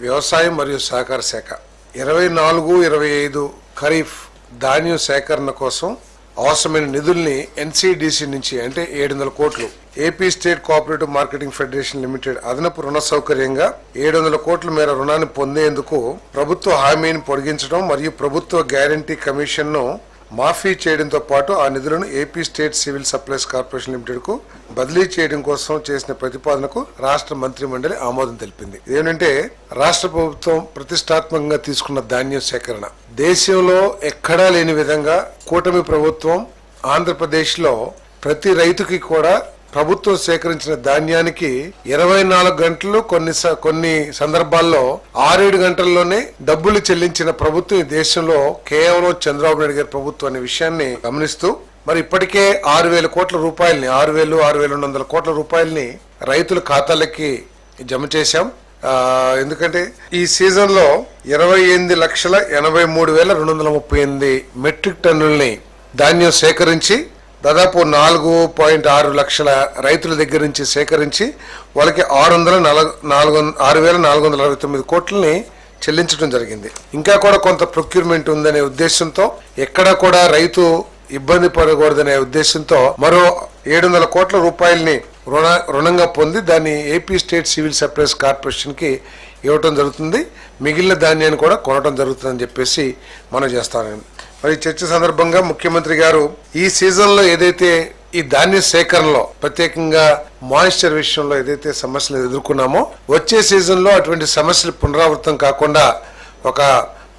వ్యవసాయం మరియు సహకార శాఖ 24-25 ఖరీఫ్ ధాన్యం సేకరణ కోసం అవసరమైన నిధుల్ని ఎన్సీడీసీ నుంచి అంటే 700 కోట్లు AP state cooperative marketing federation limited అదనపు రుణ సౌకర్యంగా 700 కోట్ల మేర రుణాన్ని పొందేందుకు ప్రభుత్వ హామీని పొడిగించడం మరియు ప్రభుత్వ గ్యారంటీ కమిషన్ ను మాఫీ చేయడంతో పాటు ఆ నిధులను AP state civil supplies corporation limited కు బదిలీ చేయడం కోసం చేసిన ప్రతిపాదనకు రాష్ట్ర మంత్రి మండలి ఆమోదం తెలిపింది. ఇదేంటంటే రాష్ట్ర ప్రభుత్వం ప్రతిష్టాత్మకంగా తీసుకున్న ధాన్యం సేకరణ దేశంలో ఎక్కడా లేని విధంగా కూటమి ప్రభుత్వం ఆంధ్రప్రదేశ్ లో ప్రతి రైతుకి కూడా ప్రభుత్వం సేకరించిన ధాన్యానికి 24 గంటలు కొన్ని సందర్భాల్లో 6-7 గంటల్లోనే డబ్బులు చెల్లించిన ప్రభుత్వం ఈ దేశంలో కేవలం చంద్రబాబు నాయుడు గారి ప్రభుత్వం అనే విషయాన్ని గమనిస్తూ మరి ఇప్పటికే 6,000 కోట్ల రూపాయలని 6,200 కోట్ల రూపాయలని రైతుల ఖాతాలకి జమ చేశాం. ఎందుకంటే ఈ సీజన్ లో 28,83,238 మెట్రిక్ టన్నుల్ని ధాన్యం సేకరించి దాదాపు 4.6 లక్షల రైతుల దగ్గర నుంచి సేకరించి వాళ్ళకి 6,469 కోట్లని చెల్లించడం జరిగింది. ఇంకా కూడా కొంత ప్రొక్యూర్మెంట్ ఉందనే ఉద్దేశంతో ఎక్కడ కూడా రైతు ఇబ్బంది పడకూడదనే ఉద్దేశంతో మరో 700 కోట్ల రూపాయలని రుణంగా పొంది దాన్ని AP state civil supplies corporation కి ఇవ్వటం జరుగుతుంది. మిగిలిన ధాన్యాన్ని కూడా కొనడం జరుగుతుందని చెప్పేసి మనం చేస్తామని మరి చర్చ సందర్భంగా ముఖ్యమంత్రి గారు ఈ సీజన్ లో ఏదైతే ఈ ధాన్య సేకరణలో ప్రత్యేకంగా మాయిశ్చర్ విషయంలో ఏదైతే సమస్యలు ఎదుర్కొన్నామో వచ్చే సీజన్ లో అటువంటి సమస్యలు పునరావృతం కాకుండా ఒక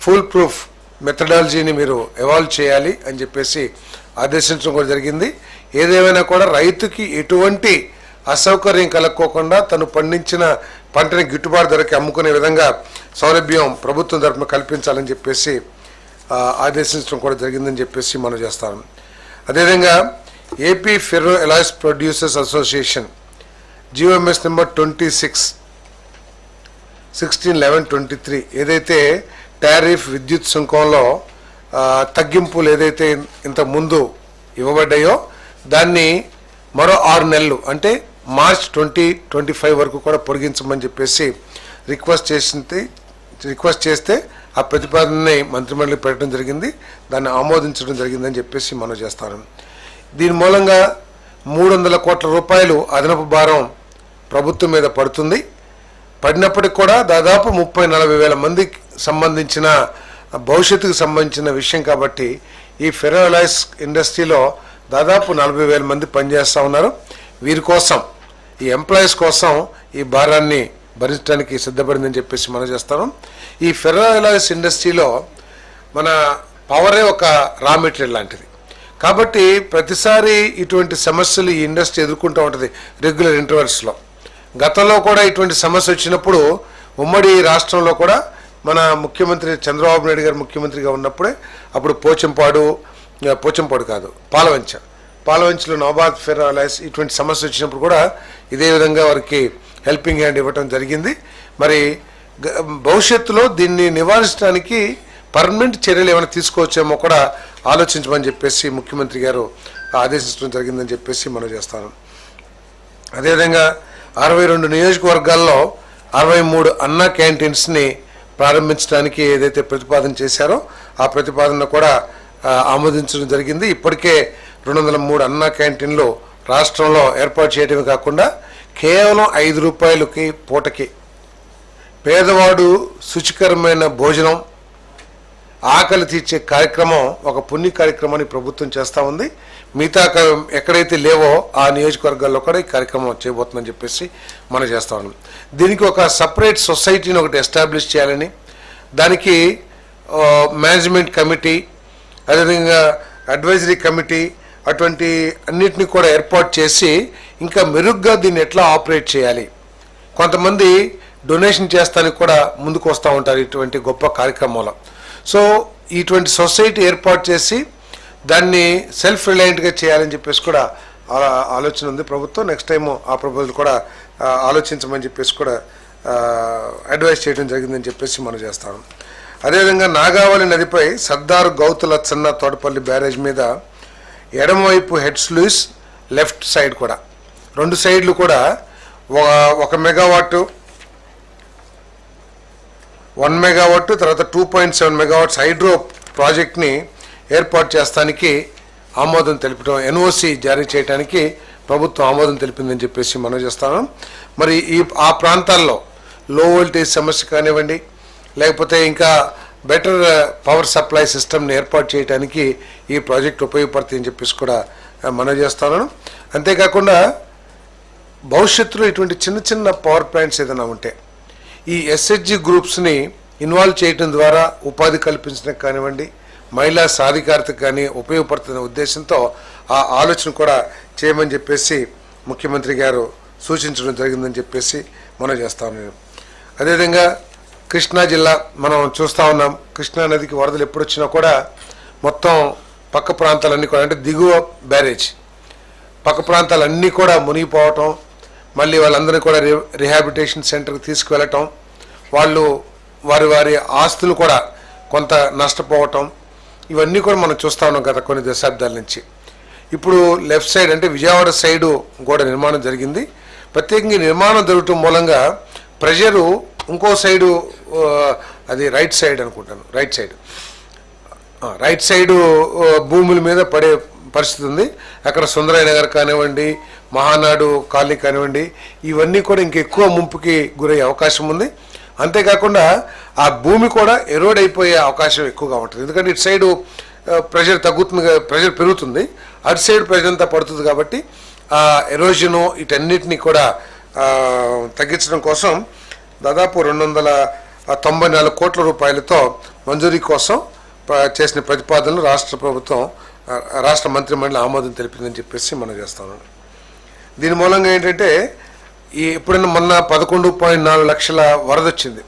ఫుల్ ప్రూఫ్ మెథడాలజీని మీరు ఎవాల్వ్ చేయాలి అని చెప్పేసి ఆదేశించడం కూడా జరిగింది. ఏదేమైనా కూడా రైతుకి ఎటువంటి అసౌకర్యం కలక్కోకుండా తను పండించిన పంటని గిట్టుబాటు ధరకి అమ్ముకునే విధంగా సౌలభ్యం ప్రభుత్వం తరఫున కల్పించాలని చెప్పేసి ఆదేశించడం కూడా జరిగిందని చెప్పేసి మనం చేస్తాం. అదేవిధంగా AP ferro alloys producers association GOMs number 26/11/23 ఏదైతే టారిఫ్ విద్యుత్ సుంకంలో తగ్గింపులు ఏదైతే ఇంత ముందు ఇవ్వబడ్డాయో దాన్ని మరో 6 నెలలు అంటే మార్చ్ 2025 వరకు కూడా పొడిగించమని చెప్పేసి రిక్వెస్ట్ చేస్తే ఆ ప్రతిపాదనని మంత్రిమండలికి పెట్టడం జరిగింది. దాన్ని ఆమోదించడం జరిగిందని చెప్పేసి మనం చేస్తాను. దీని మూలంగా 300 కోట్ల రూపాయలు అదనపు భారం ప్రభుత్వం మీద పడుతుంది. పడినప్పటికి కూడా దాదాపు 30-40 వేల మందికి సంబంధించిన భవిష్యత్తుకు సంబంధించిన విషయం కాబట్టి ఈ ఫెర్రో ఎలాయ్స్ ఇండస్ట్రీలో దాదాపు 40,000 మంది పనిచేస్తూ ఉన్నారు. వీరి కోసం ఈ ఎంప్లాయీస్ కోసం ఈ భారాన్ని భరించడానికి సిద్ధపడిందని చెప్పేసి మనం చేస్తాం. ఈ ఫెర్రో ఎలాయ్స్ ఇండస్ట్రీలో మన పవరే ఒక రా మెటీరియల్ లాంటిది కాబట్టి ప్రతిసారి ఇటువంటి సమస్యలు ఈ ఇండస్ట్రీ ఎదుర్కొంటూ ఉంటుంది రెగ్యులర్ ఇంటర్వెల్స్లో. గతంలో కూడా ఇటువంటి సమస్య వచ్చినప్పుడు ఉమ్మడి రాష్ట్రంలో కూడా మన ముఖ్యమంత్రి చంద్రబాబు నాయుడు గారు ముఖ్యమంత్రిగా ఉన్నప్పుడే అప్పుడు పోచంపాడు కాదు పాలవంచలో నవభారత్ ఫెర్రో ఎలాయ్స్ ఇటువంటి సమస్య వచ్చినప్పుడు కూడా ఇదే విధంగా వారికి హెల్పింగ్ హ్యాండ్ ఇవ్వటం జరిగింది. మరి భవిష్యత్తులో దీన్ని నివారించడానికి పర్మనెంట్ చర్యలు ఏమైనా తీసుకోవచ్చేమో కూడా ఆలోచించమని చెప్పేసి ముఖ్యమంత్రి గారు ఆదేశించడం జరిగిందని చెప్పేసి మనం చేస్తాను. అదేవిధంగా 62 నియోజకవర్గాల్లో 63 అన్నా క్యాంటీన్స్ని ప్రారంభించడానికి ఏదైతే ప్రతిపాదన చేశారో ఆ ప్రతిపాదన కూడా ఆమోదించడం జరిగింది. ఇప్పటికే 203 అన్నా క్యాంటీన్లు రాష్ట్రంలో ఏర్పాటు చేయడమే కాకుండా కేవలం 5 రూపాయలకి పూటకి పేదవాడు శుచికరమైన భోజనం ఆకలి తీర్చే కార్యక్రమం ఒక పుణ్య కార్యక్రమాన్ని ప్రభుత్వం చేస్తూ ఉంది. మిగతా ఎక్కడైతే లేవో ఆ నియోజకవర్గాల్లో కూడా ఈ కార్యక్రమం చేయబోతుందని చెప్పేసి మనం చేస్తా ఉన్నాం. దీనికి ఒక సపరేట్ సొసైటీని ఒకటి ఎస్టాబ్లిష్ చేయాలని దానికి మేనేజ్మెంట్ కమిటీ అదేవిధంగా అడ్వైజరీ కమిటీ అటువంటి అన్నిటినీ కూడా ఏర్పాటు చేసి ఇంకా మెరుగ్గా దీన్ని ఎట్లా ఆపరేట్ చేయాలి. కొంతమంది డొనేషన్ చేస్తానికి కూడా ముందుకు వస్తూ ఉంటారు ఇటువంటి గొప్ప కార్యక్రమంలో. సో ఇటువంటి సొసైటీ ఏర్పాటు చేసి దాన్ని సెల్ఫ్ రిలయంట్గా చేయాలని చెప్పేసి కూడా ఆలోచన ఉంది ప్రభుత్వం. నెక్స్ట్ టైం ఆ ప్రపోజల్ కూడా ఆలోచించమని చెప్పేసి కూడా అడ్వైస్ చేయడం జరిగిందని చెప్పేసి మనం చేస్తాం. అదేవిధంగా నాగావళి నదిపై సర్దార్ గౌతులచ్చన్న తోటపల్లి బ్యారేజ్ మీద ఎడమవైపు హెడ్ స్లూయిస్ లెఫ్ట్ సైడ్ కూడా 2 సైడ్లు కూడా 1 మెగావాట్ 1 మెగావాట్ తర్వాత 2.7 మెగావాట్స్ హైడ్రో ప్రాజెక్ట్ని ఏర్పాటు చేస్తానికి ఆమోదం తెలుపడం, ఎన్ఓసి జారీ చేయడానికి ప్రభుత్వం ఆమోదం తెలిపిందని చెప్పేసి మనం చేస్తాను. మరి ఆ ప్రాంతాల్లో లో వోల్టేజ్ సమస్య కానివ్వండి, లేకపోతే ఇంకా బెటర్ పవర్ సప్లై సిస్టమ్ని ఏర్పాటు చేయడానికి ఈ ప్రాజెక్ట్ ఉపయోగపడుతుంది అని చెప్పేసి కూడా మనం చేస్తాను. అంతేకాకుండా భవిష్యత్తులో ఇటువంటి చిన్న చిన్న పవర్ ప్లాంట్స్ ఏదైనా ఉంటే ఈ ఎస్హెచ్జి గ్రూప్స్ని ఇన్వాల్వ్ చేయడం ద్వారా ఉపాధి కల్పించడానికి కానివ్వండి, మహిళా సాధికారతకు కానీ ఉపయోగపడుతున్న ఉద్దేశంతో ఆ ఆలోచన కూడా చేయమని చెప్పేసి ముఖ్యమంత్రి గారు సూచించడం జరిగిందని చెప్పేసి మనం చేస్తాను. అదేవిధంగా కృష్ణా జిల్లా మనం చూస్తూ ఉన్నాం. కృష్ణా నదికి వరదలు ఎప్పుడు వచ్చినా కూడా మొత్తం పక్క ప్రాంతాలన్నీ కూడా, అంటే దిగువ బ్యారేజ్ పక్క ప్రాంతాలన్నీ కూడా మునిగిపోవటం, మళ్ళీ వాళ్ళందరినీ కూడా రిహాబిలిటేషన్ సెంటర్కి తీసుకువెళ్ళటం, వాళ్ళు వారి ఆస్తులు కూడా కొంత నష్టపోవటం, ఇవన్నీ కూడా మనం చూస్తూ ఉన్నాం గత కొన్ని దశాబ్దాల నుంచి. ఇప్పుడు లెఫ్ట్ సైడ్ అంటే విజయవాడ సైడు కూడా నిర్మాణం జరిగింది. ప్రత్యేకంగా నిర్మాణం జరగటం మూలంగా ప్రెషరు ఇంకో సైడు, అది రైట్ సైడ్ అనుకుంటాను, రైట్ సైడు భూముల మీద పడే పరిస్థితి ఉంది. అక్కడ సుందరయ్య నగర్ కానివ్వండి, మహానాడు కాలనీ కానివ్వండి, ఇవన్నీ కూడా ఇంకెక్కువ ముంపుకి గురయ్యే అవకాశం ఉంది. అంతేకాకుండా ఆ భూమి కూడా ఎరోడ్ అయిపోయే అవకాశం ఎక్కువగా ఉంటుంది. ఎందుకంటే ఇటు సైడు ప్రెషర్ తగ్గుతుంది, ప్రెషర్ పెరుగుతుంది, అటు సైడ్ ప్రెషర్ అంతా పడుతుంది. కాబట్టి ఆ ఎరోజను వీటన్నిటిని కూడా తగ్గించడం కోసం దాదాపు 294 కోట్ల రూపాయలతో మంజూరీ కోసం చేసిన ప్రతిపాదనలు రాష్ట్ర మంత్రిమండలి ఆమోదం తెలిపిందని చెప్పేసి మనం చేస్తాం. దీని మూలంగా ఏంటంటే ఎప్పుడైనా మొన్న 11.4 లక్షల వరద వచ్చింది.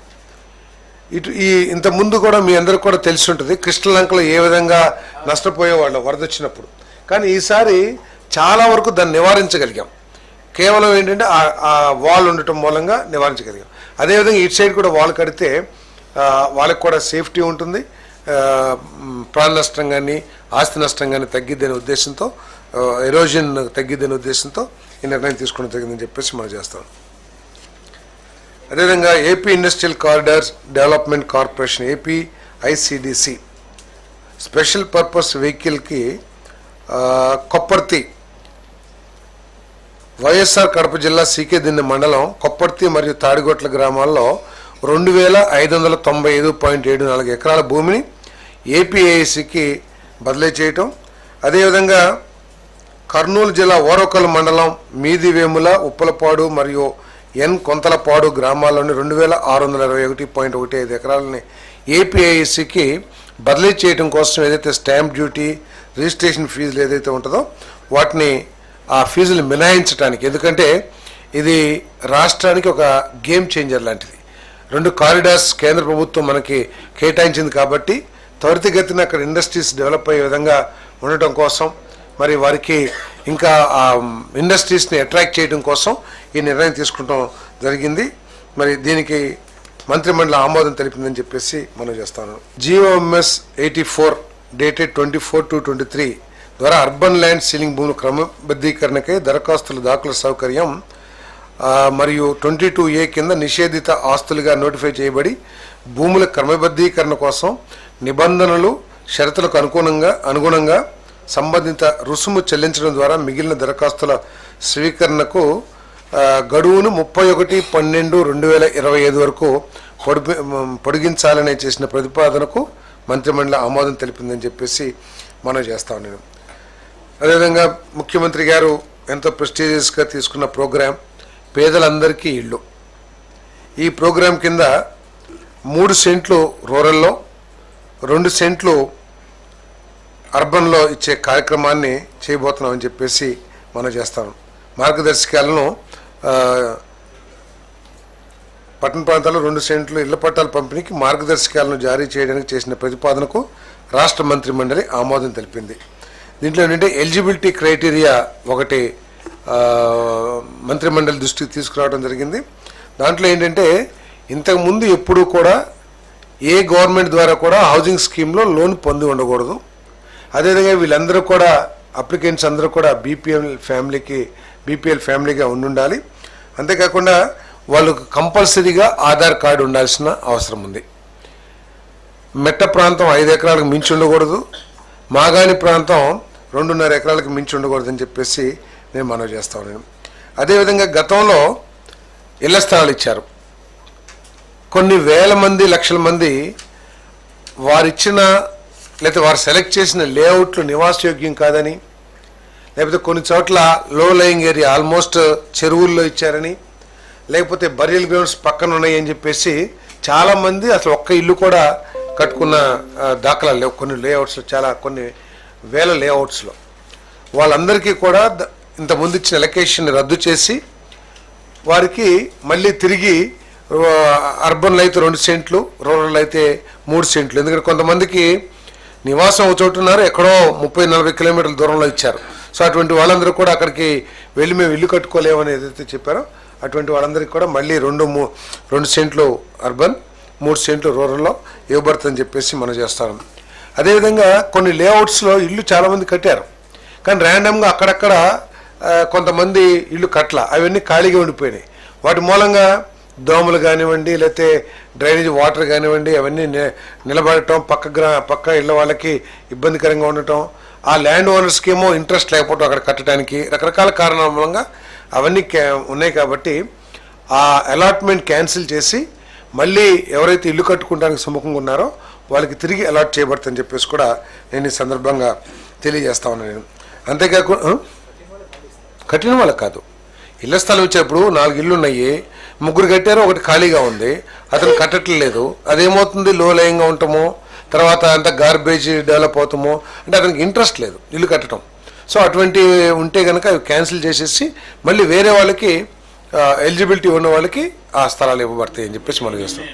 ఇంత ముందు కూడా మీ అందరికి కూడా తెలిసి ఉంటుంది కృష్ణలంకలో ఏ విధంగా నష్టపోయేవాళ్ళు వరద వచ్చినప్పుడు. కానీ ఈసారి చాలా వరకు దాన్ని నివారించగలిగాం. కేవలం ఏంటంటే ఆ వాల్ ఉండటం మూలంగా నివారించగలిగాం. అదేవిధంగా ఇటు సైడ్ కూడా వాల్ కడితే వాళ్ళకి కూడా సేఫ్టీ ఉంటుంది, ప్రాణ నష్టం కానీ ఆస్తి నష్టం కానీ తగ్గిద్దనే ఉద్దేశంతో, ఎరోజన్ తగ్గిద్దనే ఉద్దేశంతో ఈ నిర్ణయం తీసుకోవడం జరిగిందని చెప్పేసి మనం చేస్తాం. అదేవిధంగా AP industrial corridors development corporation APICDC special purpose వెహికల్కి కొప్పర్తి వైఎస్ఆర్ కడప జిల్లా సీకేదిన్నె మండలం కొప్పర్తి మరియు తాడిగొట్ల గ్రామాల్లో 2595.74 ఎకరాల భూమిని ఏపీఐసికి బదిలీ చేయటం. అదేవిధంగా కర్నూలు జిల్లా ఓరకల్ మండలం మీదివేముల, ఉప్పలపాడు మరియు కొంతలపాడు గ్రామాల్లోని 2621.15 ఎకరాలని ఏపీఐసికి బదిలీ చేయడం కోసం ఏదైతే స్టాంప్ డ్యూటీ, రిజిస్ట్రేషన్ ఫీజులు ఏదైతే ఉంటుందో వాటిని ఆ ఫీజులు మినహాయించడానికి, ఎందుకంటే ఇది రాష్ట్రానికి ఒక గేమ్ చేంజర్ లాంటిది. 2 కారిడార్స్ కేంద్ర ప్రభుత్వం మనకి కేటాయించింది కాబట్టి త్వరితగతిన అక్కడ ఇండస్ట్రీస్ డెవలప్ అయ్యే విధంగా ఉండటం కోసం, మరి వారికి ఇంకా ఆ ఇండస్ట్రీస్ని అట్రాక్ట్ చేయడం కోసం ఈ నిర్ణయం తీసుకుంటాం జరిగింది. మరి దీనికి మంత్రిమండలి ఆమోదం తెలిపిందని చెప్పేసి మనం చేస్తాను. GOMS 84 డేటెడ్ 24/2/23 ద్వారా అర్బన్ ల్యాండ్ సీలింగ్ భూముల క్రమబద్ధీకరణకై దరఖాస్తుల దాఖలు సౌకర్యం మరియు 22A కింద నిషేధిత ఆస్తులుగా నోటిఫై చేయబడి భూముల క్రమబద్ధీకరణ కోసం నిబంధనలు షరతులకు అనుగుణంగా సంబంధిత రుసుము చెల్లించడం ద్వారా మిగిలిన దరఖాస్తుల స్వీకరణకు గడువును 31/12/2025 వరకు పొడిగించాలని చేసిన ప్రతిపాదనకు మంత్రిమండలి ఆమోదం తెలిపిందని చెప్పేసి మనం చేస్తాం. నేను అదేవిధంగా ముఖ్యమంత్రి గారు ఎంతో ప్రెస్టీజియస్గా తీసుకున్న ప్రోగ్రాం పేదలందరికీ ఇళ్ళు. ఈ ప్రోగ్రాం కింద 3 సెంట్లు రూరల్లో, 2 సెంట్లు అర్బన్లో ఇచ్చే కార్యక్రమాన్ని చేయబోతున్నామని చెప్పేసి మనం చేస్తాం. మార్గదర్శకాలను పట్టణ ప్రాంతాల్లో 2 సెంట్లు ఇళ్ల పట్టాల పంపిణీకి మార్గదర్శకాలను జారీ చేయడానికి చేసిన ప్రతిపాదనకు రాష్ట్ర మంత్రిమండలి ఆమోదం తెలిపింది. దీంట్లో ఏంటంటే ఎలిజిబిలిటీ క్రైటీరియా ఒకటి మంత్రిమండలి దృష్టికి తీసుకురావడం జరిగింది. దాంట్లో ఏంటంటే ఇంతకుముందు ఎప్పుడూ కూడా ఏ గవర్నమెంట్ ద్వారా కూడా హౌసింగ్ స్కీమ్లో లోన్ పొంది ఉండకూడదు. అదేవిధంగా వీళ్ళందరూ కూడా అప్లికెంట్స్ అందరూ కూడా బీపీఎల్ ఫ్యామిలీగా ఉండాలి. అంతేకాకుండా వాళ్ళకు కంపల్సరీగా ఆధార్ కార్డు ఉండాల్సిన అవసరం ఉంది. మెట్ట ప్రాంతం 5 ఎకరాలకు మించి ఉండకూడదు, మాగాణి ప్రాంతం 2.5 ఎకరాలకు మించి ఉండకూడదు అని చెప్పేసి నేను మనవి చేస్తా ఉన్నాను. అదేవిధంగా గతంలో ఇళ్ల స్థలాలు ఇచ్చారు. కొన్ని వేల మంది, లక్షల మంది వారిచ్చిన లేకపోతే వారు సెలెక్ట్ చేసిన లేఅవుట్లు నివాసయోగ్యం కాదని, లేకపోతే కొన్ని చోట్ల లో లయింగ్ ఏరియా ఆల్మోస్ట్ చెరువుల్లో ఇచ్చారని, లేకపోతే బరియల్ గ్రౌండ్స్ పక్కన ఉన్నాయి అని చెప్పేసి చాలామంది అసలు ఒక్క ఇల్లు కూడా కట్టుకున్న దాఖలాలు లేవు. కొన్ని లేఅవుట్స్లో, కొన్ని వేల లేఅవుట్స్లో వాళ్ళందరికీ కూడా ఇంతకుముందు ఇచ్చిన ఎలకేషన్ రద్దు చేసి వారికి మళ్ళీ తిరిగి అర్బన్లో అయితే 2 సెంట్లు, రూరల్ అయితే 3 సెంట్లు. ఎందుకంటే కొంతమందికి నివాసం ఒక చోటు ఉన్నారు, ఎక్కడో 30-40 కిలోమీటర్ల దూరంలో ఇచ్చారు. సో అటువంటి వాళ్ళందరూ కూడా అక్కడికి వెళ్ళి మేము ఇల్లు కట్టుకోలేమని ఏదైతే చెప్పారో అటువంటి వాళ్ళందరికీ కూడా మళ్ళీ 2 సెంట్లు అర్బన్, 3 సెంట్లు రూరల్లో ఇవ్వబడుతుందని చెప్పేసి మనం చేస్తాం. అదేవిధంగా కొన్ని లేఅవుట్స్లో ఇల్లు చాలామంది కట్టారు, కానీ ర్యాండమ్గా అక్కడక్కడ కొంతమంది ఇల్లు కట్ల, అవన్నీ ఖాళీగా ఉండిపోయినాయి. వాటి మూలంగా దోమలు కానివ్వండి, లేకపోతే డ్రైనేజ్ వాటర్ కానివ్వండి, అవన్నీ నిలబడటం, పక్క ఇళ్ళ వాళ్ళకి ఇబ్బందికరంగా ఉండటం, ఆ ల్యాండ్ ఓనర్స్కి ఏమో ఇంట్రెస్ట్ లేకపోవడం అక్కడ కట్టడానికి, రకరకాల కారణాల మూలంగా అవన్నీ ఉన్నాయి. కాబట్టి ఆ అలాట్మెంట్ క్యాన్సిల్ చేసి మళ్ళీ ఎవరైతే ఇల్లు కట్టుకోవడానికి సుముఖంగా ఉన్నారో వాళ్ళకి తిరిగి అలాట్ చేయబడుతుందని చెప్పేసి కూడా నేను ఈ సందర్భంగా తెలియజేస్తా ఉన్నాను. నేను అంతేకాకుండా కట్టిన వాళ్ళకి కాదు, ఇళ్ల స్థలం ఇచ్చేప్పుడు 4 ఇళ్ళు ఉన్నాయి, 3 కట్టారు, 1 ఖాళీగా ఉంది, అతను కట్టట్లేదు. అదేమవుతుంది, లో లయంగా ఉంటామో, తర్వాత అంతా గార్బేజ్ డెవలప్ అవుతామో, అంటే అతనికి ఇంట్రెస్ట్ లేదు ఇల్లు కట్టడం. సో అటువంటి ఉంటే కనుక అవి క్యాన్సిల్ చేసేసి మళ్ళీ వేరే వాళ్ళకి ఎలిజిబిలిటీ ఉన్న వాళ్ళకి ఆ స్థలాలు ఇవ్వబడతాయి అని చెప్పేసి మనం చేస్తాం.